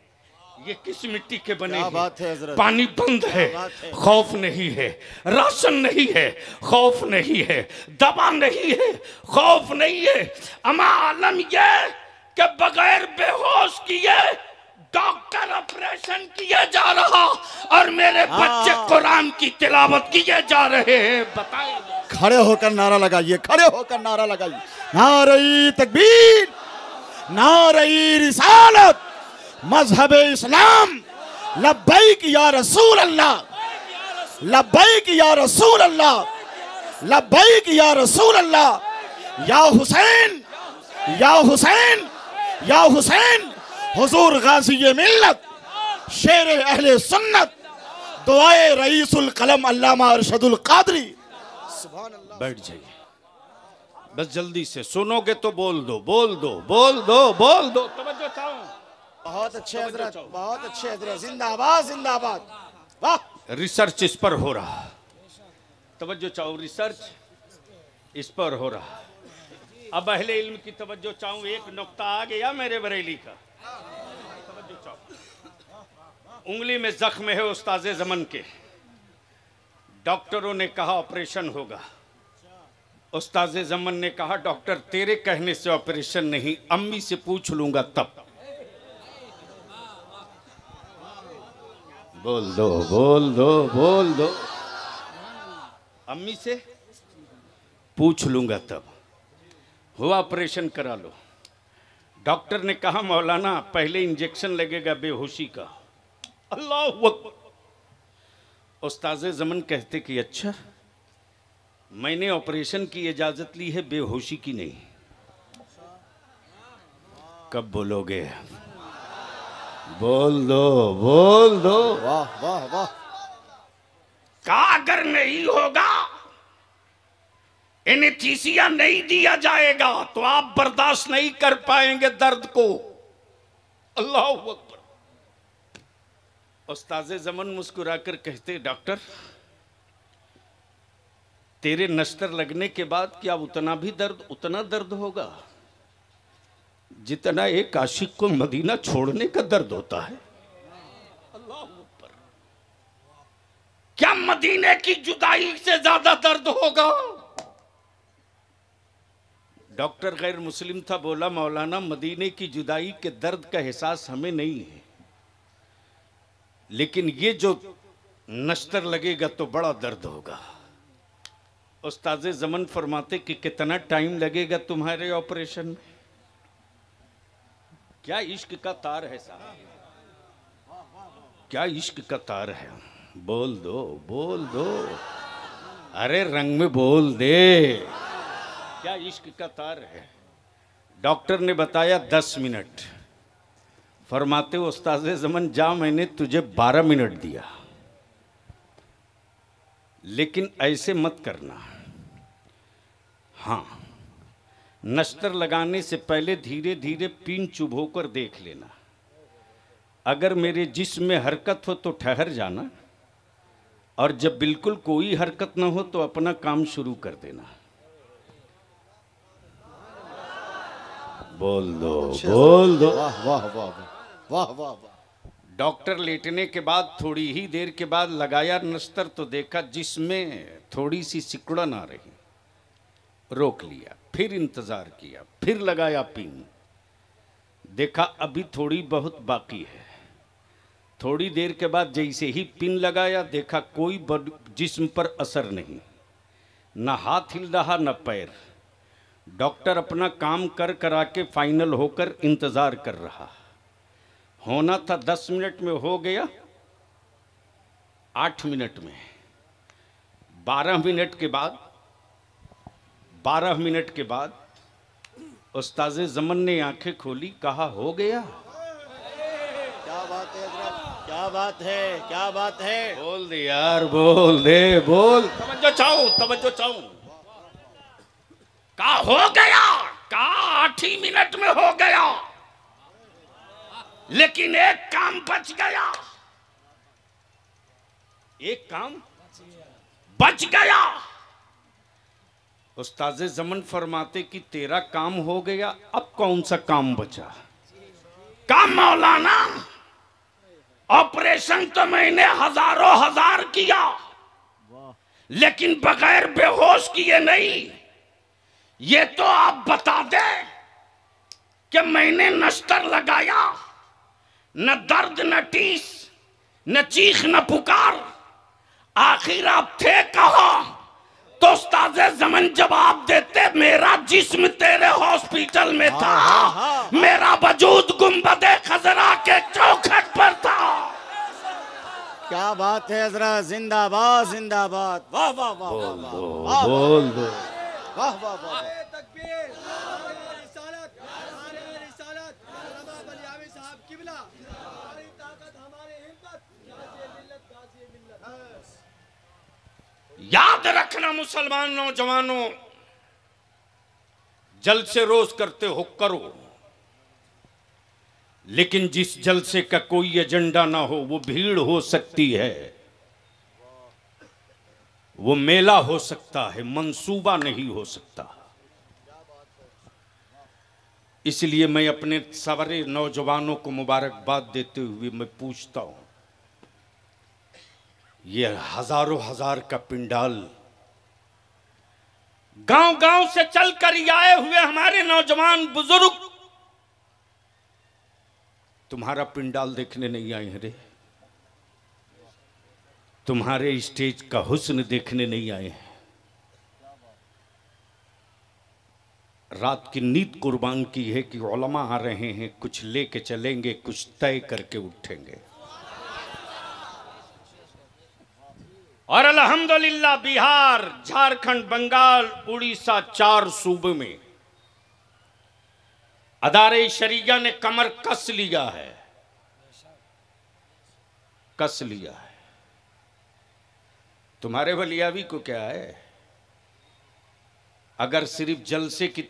ये किस मिट्टी के बने हैं? बात है हज़रत। पानी बंद है, खौफ नहीं है, राशन नहीं है, खौफ नहीं है, दवा नहीं है, खौफ नहीं है। अमा आलम ये कि बगैर बेहोश किए डॉक्टर ऑपरेशन किए जा रहा और मेरे बच्चे कुरान की तिलावत किए जा रहे हैं। बताइए, खड़े होकर नारा लगाइए, खड़े होकर नारा लगाइए, नारे तकबीर, नारे रिसालत, मजहब इस्लाम, लब्बैक या रसूल अल्लाह, लब्बैक या रसूल अल्लाह, लब्बैक या रसूल अल्लाह, या हुसैन, या हुसैन, या हुसैन, हुजूर गाज़ी मिल्लत, शेर अहले सुन्नत, दुआए रईसुल कलम अल्लामा अरशदुल कादरी। बैठ जाइए, बस जल्दी से सुनोगे तो बोल दो, बोल दो, बोल दो, बोल दो। तवज्जो चाहूं। बहुत अच्छे हजरत, बहुत अच्छे हजरत, जिंदाबाद जिंदाबाद, वाह। रिसर्च इस पर हो रहा, तवज्जो चाहो, रिसर्च इस पर हो रहा। अब अहले इल्म की तवज्जो चाहूं, एक नुक्ता आ गया मेरे बरेली का, तवज्जो चाहो। उंगली में जख्म है उस्ताज़े ज़मन के, डॉक्टरों ने कहा ऑपरेशन होगा, उस्ताज़े ज़मन ने कहा डॉक्टर तेरे कहने से ऑपरेशन नहीं, अम्मी से पूछ लूंगा तब। बोल दो, बोल दो, बोल दो, अम्मी से पूछ लूंगा तब। हुआ ऑपरेशन करा लो। डॉक्टर ने कहा मौलाना पहले इंजेक्शन लगेगा बेहोशी का। अल्लाह अकबर। उस्ताज़े ज़मन कहते कि अच्छा, मैंने ऑपरेशन की इजाज़त ली है, बेहोशी की नहीं। कब बोलोगे? बोल दो, बोल दो। वाह वाह वाह। का अगर नहीं होगा एनेस्थीसिया नहीं दिया जाएगा तो आप बर्दाश्त नहीं कर पाएंगे दर्द को। अल्लाह अकबर। उस्ताज़े ज़मन मुस्कुराकर कहते, डॉक्टर तेरे नश्तर लगने के बाद क्या उतना दर्द होगा जितना एक आशिक को मदीना छोड़ने का दर्द होता है? अल्लाह अकबर। क्या मदीने की जुदाई से ज्यादा दर्द होगा? डॉक्टर गैर मुस्लिम था, बोला मौलाना मदीने की जुदाई के दर्द का एहसास हमें नहीं है, लेकिन ये जो नश्तर लगेगा तो बड़ा दर्द होगा। उस्ताज़े ज़मन फरमाते कि कितना टाइम लगेगा तुम्हारे ऑपरेशन में? क्या इश्क का तार है साहब, क्या इश्क का तार है। बोल दो, अरे रंग में बोल दे, क्या इश्क का तार है। डॉक्टर ने बताया 10 मिनट। फरमाते उस्ताज़े ज़मन जा, मैंने तुझे 12 मिनट दिया, लेकिन ऐसे मत करना। हाँ, नश्तर लगाने से पहले धीरे धीरे पीन चुभोकर देख लेना। अगर मेरे जिस्म में हरकत हो तो ठहर जाना, और जब बिल्कुल कोई हरकत न हो तो अपना काम शुरू कर देना। बोल दो। वाह वाह वाह वाह वाह वाह। डॉक्टर लेटने के बाद थोड़ी ही देर के बाद लगाया नश्तर तो देखा जिसमें थोड़ी सी सिकुड़न आ रही। रोक लिया, फिर इंतजार किया, फिर लगाया पिन, देखा अभी थोड़ी बहुत बाकी है। थोड़ी देर के बाद जैसे ही पिन लगाया देखा कोई जिस्म पर असर नहीं, न हाथ हिल रहा न पैर। डॉक्टर अपना काम करा के फाइनल होकर इंतजार कर रहा। होना था 10 मिनट में, हो गया 8 मिनट में। 12 मिनट के बाद उस्ताज़े ज़मन ने आंखें खोली, कहा हो गया। क्या बात है हज़रत, क्या बात है, क्या बात है। बोल दे यार, बोल दे, बोल। तवज्जो चाहूं। कहा हो गया, कहा 8 ही मिनट में हो गया, लेकिन एक काम बच गया। एक काम बच गया। उस्ताज़े ज़मन फरमाते कि तेरा काम हो गया, अब कौन सा काम बचा? काम मौलाना, ऑपरेशन तो मैंने हजारों हजार किया, लेकिन बगैर बेहोश किए नहीं। ये तो आप बता दे कि मैंने नश्तर लगाया, न दर्द न टीस, न चीख न पुकार, आखिर आप थे कहाँ? तो उस्ताज़े ज़मन जवाब देते, मेरा जिस्म तेरे हॉस्पिटल में था, मेरा वजूद गुंबदे खजरा के चौखट पर था। क्या बात है हज़रत, जिंदाबाद जिंदाबाद। वाह वाह वाह वाह वाह। बोल दो। वाह वाह वाह। याद रखना मुसलमान नौजवानों, जलसे रोज करते हो करो, लेकिन जिस जलसे का कोई एजेंडा ना हो वो भीड़ हो सकती है, वो मेला हो सकता है, मंसूबा नहीं हो सकता। इसलिए मैं अपने सारे नौजवानों को मुबारकबाद देते हुए मैं पूछता हूं, ये हजारों हजार का पिंडाल गांव गांव से चलकर आए हुए हमारे नौजवान बुजुर्ग तुम्हारा पिंडाल देखने नहीं आए हैं रे, तुम्हारे स्टेज का हुस्न देखने नहीं आए हैं। रात की नींद कुर्बान की है कि उलमा आ रहे हैं, कुछ लेके चलेंगे, कुछ तय करके उठेंगे। और अल्हम्दुलिल्लाह बिहार, झारखंड, बंगाल, उड़ीसा, 4 सूबे में अदारे शरिया ने कमर कस लिया है, कस लिया है। तुम्हारे वलियावी को क्या है, अगर सिर्फ जलसे की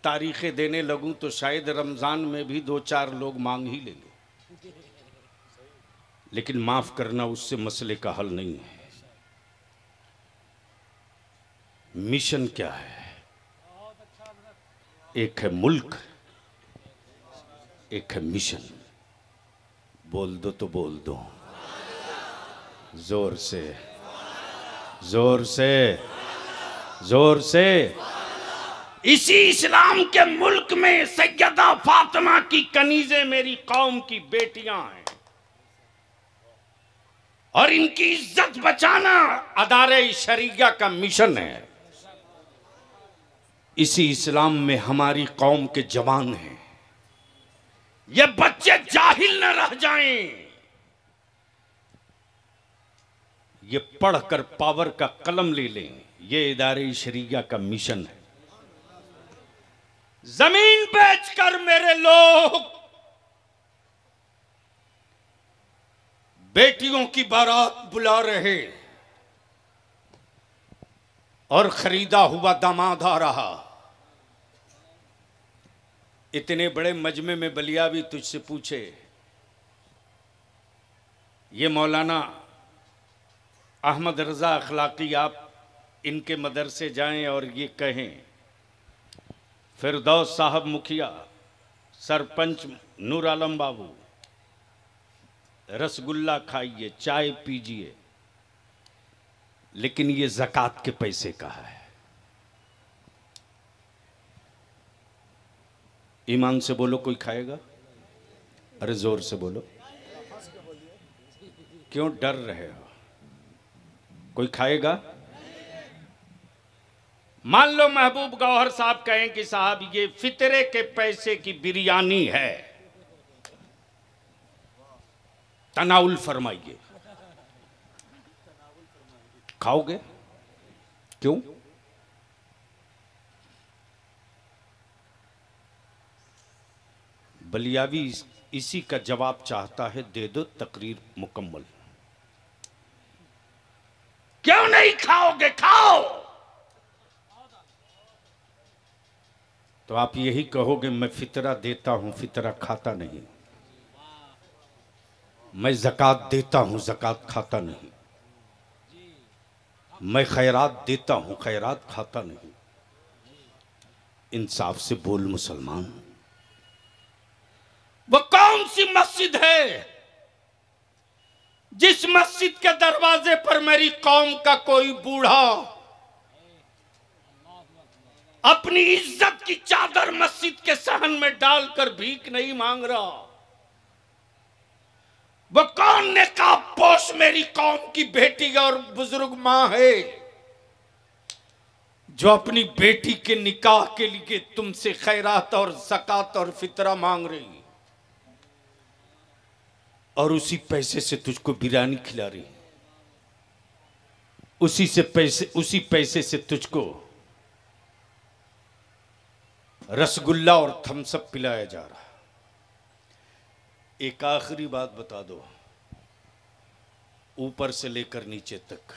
तारीखें देने लगूं तो शायद रमज़ान में भी 2-4 लोग मांग ही लेंगे, लेकिन माफ़ करना उससे मसले का हल नहीं है। मिशन क्या है? एक है मुल्क, एक है मिशन। बोल दो तो बोल दो, जोर से, जोर से, जोर से। इसी इस्लाम के मुल्क में सैयदा फातिमा की कनीज़ें मेरी कौम की बेटियां हैं, और इनकी इज्जत बचाना अदारे शरीया का मिशन है। इसी इस्लाम में हमारी कौम के जवान हैं। ये बच्चे जाहिल न रह जाएं। ये पढ़कर पावर का कलम ले लें। ये इदारे शरीया का मिशन है। जमीन बेचकर मेरे लोग बेटियों की बारात बुला रहे और खरीदा हुआ दामाद आ रहा। इतने बड़े मजमे में बलियावी तुझसे पूछे, ये मौलाना अहमद रजा अखलाकी, आप इनके मदरसे जाएं और ये कहें फिरदौस साहब मुखिया, सरपंच नूर आलम बाबू, रसगुल्ला खाइए, चाय पीजिए, लेकिन ये ज़कात के पैसे का है। ईमान से बोलो, कोई खाएगा? अरे जोर से बोलो, क्यों डर रहे हो? कोई खाएगा? मान लो महबूब गौहर साहब कहें कि साहब ये फितरे के पैसे की बिरयानी है, तनाउल फरमाइए, खाओगे? क्यों? बलियावी इसी का जवाब चाहता है, दे दो तकरीर मुकम्मल। क्यों नहीं खाओगे? खाओ। तो आप यही कहोगे मैं फितरा देता हूं, फितरा खाता नहीं। मैं ज़कात देता हूं, ज़कात खाता नहीं। मैं खैरात देता हूं, खैरात खाता नहीं। इंसाफ से बोल मुसलमान। वो कौन सी मस्जिद है जिस मस्जिद के दरवाजे पर मेरी कौम का कोई बूढ़ा अपनी इज्जत की चादर मस्जिद के सहन में डालकर भीख नहीं मांग रहा? वो कौन नेकाब पोश मेरी कौम की बेटी और बुजुर्ग मां है जो अपनी बेटी के निकाह के लिए तुमसे खैरात और ज़कात और फितरा मांग रही, और उसी पैसे से तुझको बिरयानी खिला रही, उसी पैसे से तुझको रसगुल्ला और थम्सअप पिलाया जा रहा। एक आखिरी बात बता दो, ऊपर से लेकर नीचे तक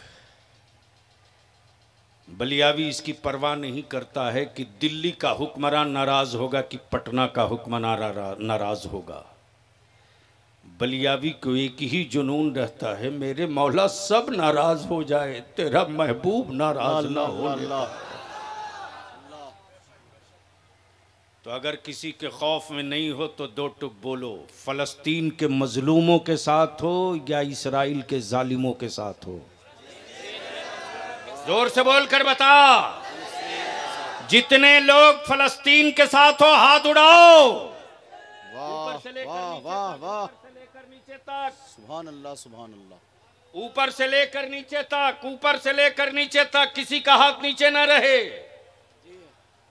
बलियावी इसकी परवाह नहीं करता है कि दिल्ली का हुक्मरान नाराज होगा कि पटना का हुक्मरान नाराज होगा। बलियावी को एक ही जुनून रहता है, मेरे मौला सब नाराज हो जाए, तेरा महबूब नाराज ना हो। तो अगर किसी के खौफ में नहीं हो तो दो टुक बोलो, फलस्तीन के मजलूमों के साथ हो या इसराइल के जालिमों के साथ हो? जोर से बोल कर बता। जितने लोग फलस्तीन के साथ हो हाथ उड़ाओ। ऊपर से लेकर नीचे तक, सुभान अल्लाह, सुभान अल्लाह। ऊपर से लेकर नीचे तक, ऊपर से लेकर नीचे तक, किसी का हाथ नीचे न रहे।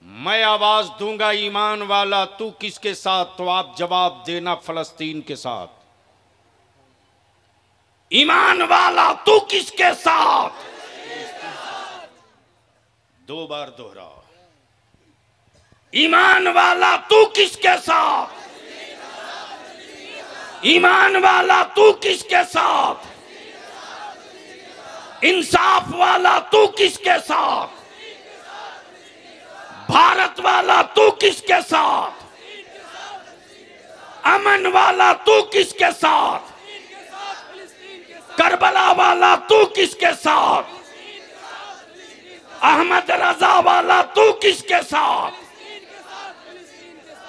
मैं आवाज दूंगा ईमान वाला तू किसके साथ, तो आप जवाब देना फलस्तीन के साथ। ईमान वाला तू किसके साथ? दो बार दोहराओ। ईमान वाला तू किसके साथ? ईमान वाला तू किसके साथ? इंसाफ वाला तू किसके साथ? भारत वाला तू किसके साथ, अमन वाला तू किसके साथ, करबला वाला तू किसके साथ, अहमद रजा वाला तू किसके साथ,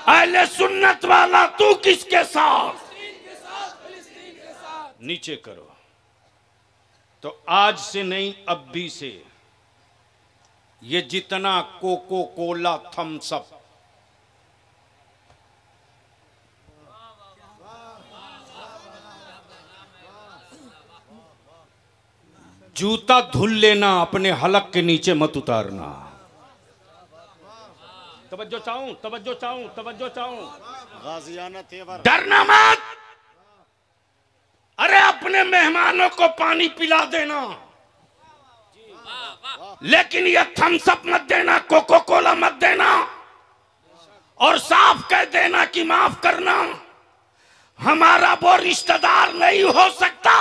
अहले सुन्नत वाला तू किसके साथ। नीचे करो। तो आज से नहीं, अब भी से ये जितना कोको कोला थम्स अप, जूता धुल लेना, अपने हलक के नीचे मत उतारना। तवज्जो चाहूं, तवज्जो चाहूं, तवज्जो चाहूं। गाजियाना तेवर। डरना मत। अरे अपने मेहमानों को पानी पिला देना, लेकिन ये थम्स अप मत देना, कोको कोला मत देना, और साफ कह देना कि माफ करना, हमारा वो रिश्तेदार नहीं हो सकता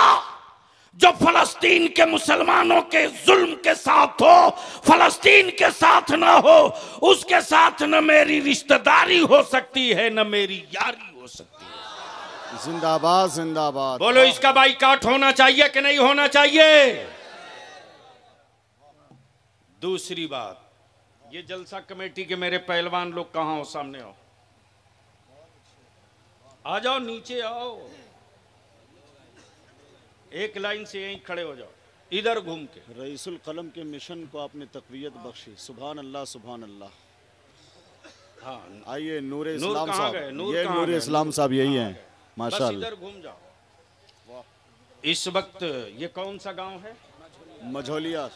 जो फलस्तीन के मुसलमानों के जुल्म के साथ हो, फलस्तीन के साथ ना हो, उसके साथ न मेरी रिश्तेदारी हो सकती है, न मेरी यारी हो सकती है। जिंदाबाद जिंदाबाद। बोलो, इसका बाइकाट होना चाहिए कि नहीं होना चाहिए? दूसरी बात, ये जलसा कमेटी के मेरे पहलवान लोग कहां हो? सामने आओ, आ जाओ, नीचे आओ, एक लाइन से यहीं खड़े हो जाओ, इधर घूम के। रईसुल कलम के मिशन को आपने तकवीयत बख्शी, सुभान अल्लाह सुभान अल्लाह। हाँ, आइए नूर नूर इस्लाम कहाँ साहब, गए? नूर ये कहाँ नूर गए? इस्लाम साहब यही हैं बस माशाअल्लाह। इधर घूम जाओ। इस वक्त ये कौन सा गांव है? मझौलिया।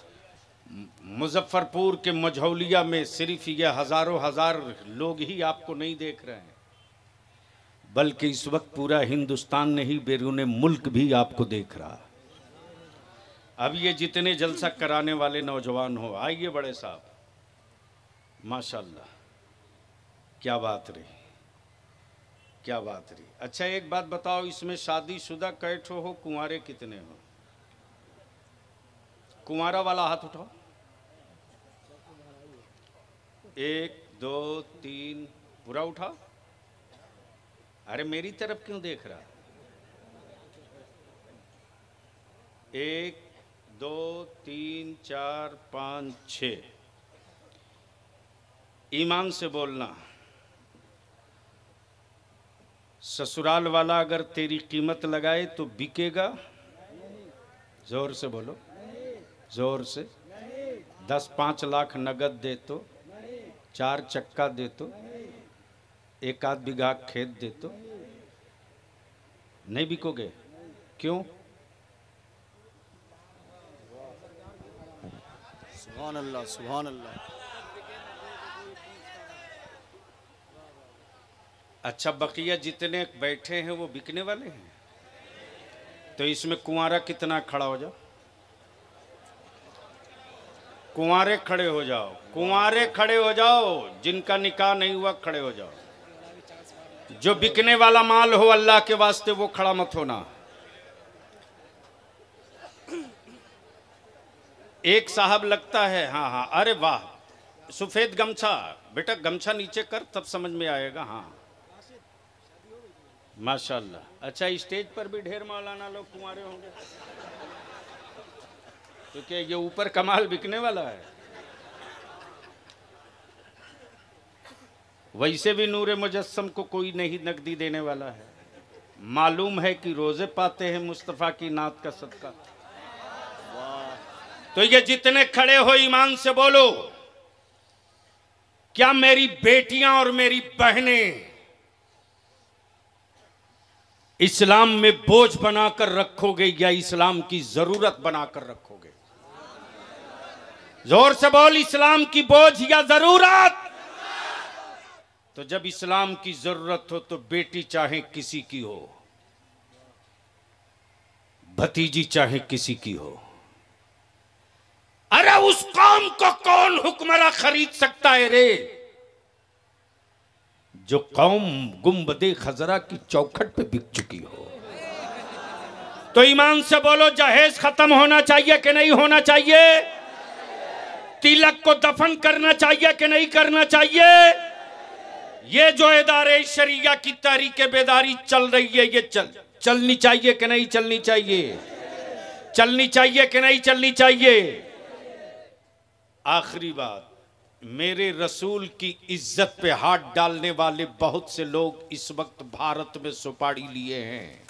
मुजफ्फरपुर के मझौलिया में सिर्फ ये हजारों हजार लोग ही आपको नहीं देख रहे हैं, बल्कि इस वक्त पूरा हिंदुस्तान नहीं, बैरून मुल्क भी आपको देख रहा। अब ये जितने जलसा कराने वाले नौजवान हो, आइए बड़े साहब, माशाल्लाह, क्या बात रही, क्या बात रही। अच्छा एक बात बताओ, इसमें शादीशुदा कैठो हो, कुंवारे कितने हो? कुंवारा वाला हाथ उठाओ। 1 2 3, पूरा उठा। अरे मेरी तरफ क्यों देख रहा? 1 2 3 4 5 6। ईमान से बोलना, ससुराल वाला अगर तेरी कीमत लगाए तो बिकेगा? जोर से बोलो, जोर से। 10-5 लाख नगद दे तो, 4 चक्का दे तो, 1 बीघा खेत दे तो नहीं बिकोगे? क्यों? सुभान अल्लाह सुभान अल्लाह। अच्छा, बकिया जितने बैठे हैं वो बिकने वाले हैं? तो इसमें कुंवारा कितना खड़ा हो जाओ, कुंवारे खड़े हो जाओ, कुंवारे खड़े हो जाओ, जिनका निकाह नहीं हुआ खड़े हो जाओ। जो बिकने वाला माल हो अल्लाह के वास्ते वो खड़ा मत होना। एक साहब लगता है, हाँ हाँ, अरे वाह, सफेद गमछा, बेटा गमछा नीचे कर तब समझ में आएगा। हाँ माशाल्लाह। अच्छा, स्टेज पर भी ढेर मौलाना लोग कुंवारे होंगे, तो क्या ये ऊपर कमाल बिकने वाला है? वैसे भी नूरे मुजस्सम को कोई नहीं नकदी देने वाला है। मालूम है कि रोजे पाते हैं मुस्तफ़ा की नात का सदका। तो ये जितने खड़े हो ईमान से बोलो, क्या मेरी बेटियां और मेरी बहनें इस्लाम में बोझ बनाकर रखोगे या इस्लाम की जरूरत बनाकर रखोगे? जोर से बोल, इस्लाम की बोझ या जरूरत? तो जब इस्लाम की जरूरत हो तो बेटी चाहे किसी की हो, भतीजी चाहे किसी की हो, अरे उस कौम को कौन हुक्मरान खरीद सकता है रे? जो कौम गुंबदे खजरा की चौखट पे बिक चुकी हो। तो ईमान से बोलो, जहेज खत्म होना चाहिए कि नहीं होना चाहिए? तिलक को दफन करना चाहिए कि नहीं करना चाहिए? ये जो इदारे शरिया की तहरीक बेदारी चल रही है, ये चलनी चाहिए कि नहीं चलनी चाहिए? चलनी चाहिए कि नहीं चलनी चाहिए? आखिरी बात, मेरे रसूल की इज्जत पे हाथ डालने वाले बहुत से लोग इस वक्त भारत में सुपारी लिए हैं,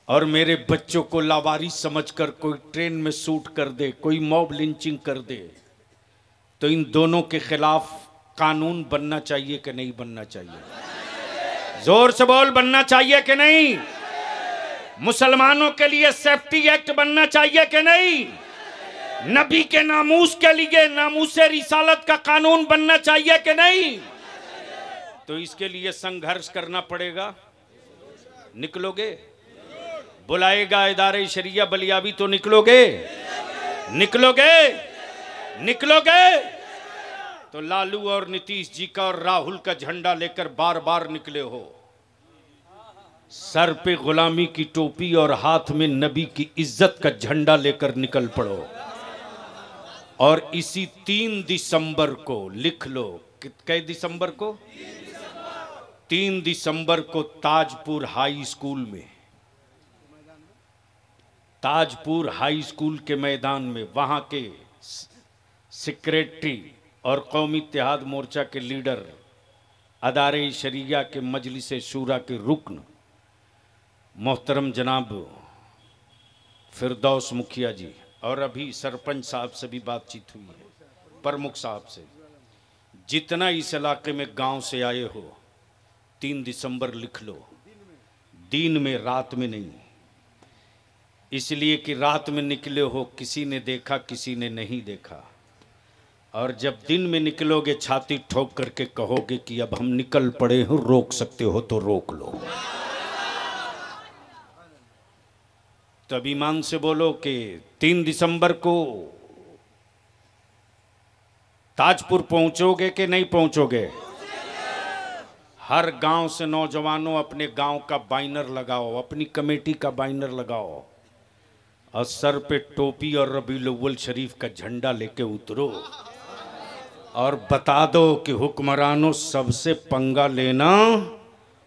और मेरे बच्चों को लावारिस समझकर कोई ट्रेन में शूट कर दे, कोई मॉब लिंचिंग कर दे, तो इन दोनों के खिलाफ कानून बनना चाहिए कि नहीं बनना चाहिए? जोर से बोल, बनना चाहिए कि नहीं? मुसलमानों के लिए सेफ्टी एक्ट बनना चाहिए कि नहीं? नबी के नामूस के लिए नामूसे रिसालत का कानून बनना चाहिए कि नहीं? तो इसके लिए संघर्ष करना पड़ेगा। निकलोगे? बुलाएगा इदारे शरिया बलियाबी तो निकलोगे? निकलोगे? निकलोगे? तो लालू और नीतीश जी का और राहुल का झंडा लेकर बार बार निकले हो, सर पे गुलामी की टोपी और हाथ में नबी की इज्जत का झंडा लेकर निकल पड़ो। और इसी 3 दिसंबर को लिख लो, कै दिसंबर को? 3 दिसंबर को ताजपुर हाई स्कूल में, ताजपुर हाई स्कूल के मैदान में वहाँ के सेक्रेटरी और कौमी इत्तेहाद मोर्चा के लीडर, अदारे शरिया के मजलिस शूरा के रुकन मोहतरम जनाब फिरदौस मुखिया जी, और अभी सरपंच साहब से भी बातचीत हुई है, प्रमुख साहब से, जितना इस इलाके में गांव से आए हो 3 दिसंबर लिख लो। दिन में, रात में नहीं, इसलिए कि रात में निकले हो, किसी ने देखा किसी ने नहीं देखा, और जब दिन में निकलोगे छाती ठोक करके कहोगे कि अब हम निकल पड़े हो, रोक सकते हो तो रोक लो। तब ईमान से बोलो कि 3 दिसंबर को ताजपुर पहुंचोगे कि नहीं पहुंचोगे? हर गांव से नौजवानों अपने गांव का बैनर लगाओ, अपनी कमेटी का बैनर लगाओ, और सर पे टोपी और रबीउल अव्वल शरीफ का झंडा लेके उतरो, और बता दो कि हुक्मरानों सबसे पंगा लेना,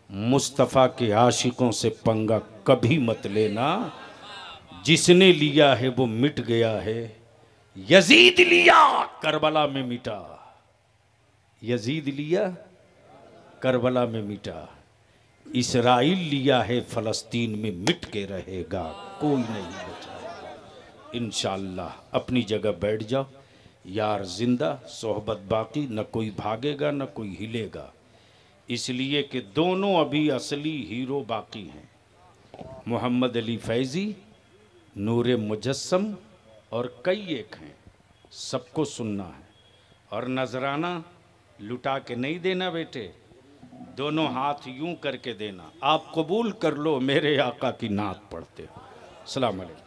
मुस्तफ़ा के आशिकों से पंगा कभी मत लेना। जिसने लिया है वो मिट गया है, यजीद लिया करबला में मिटा, यजीद लिया करबला में मिटा, इसराइल लिया है फलस्तीन में मिट के रहेगा, कोई नहीं बचाएगा। इंशाअल्लाह अपनी जगह बैठ जाओ, यार जिंदा सोहबत बाकी, न कोई भागेगा न कोई हिलेगा, इसलिए कि दोनों अभी असली हीरो बाकी हैं, मोहम्मद अली फैज़ी, नूरे मुजस्सम और कई एक हैं, सबको सुनना है। और नजराना लुटा के नहीं देना बेटे, दोनों हाथ यूं करके देना। आप कबूल कर लो मेरे आका की नात पढ़ते हो। अस्सलाम वालेकुम।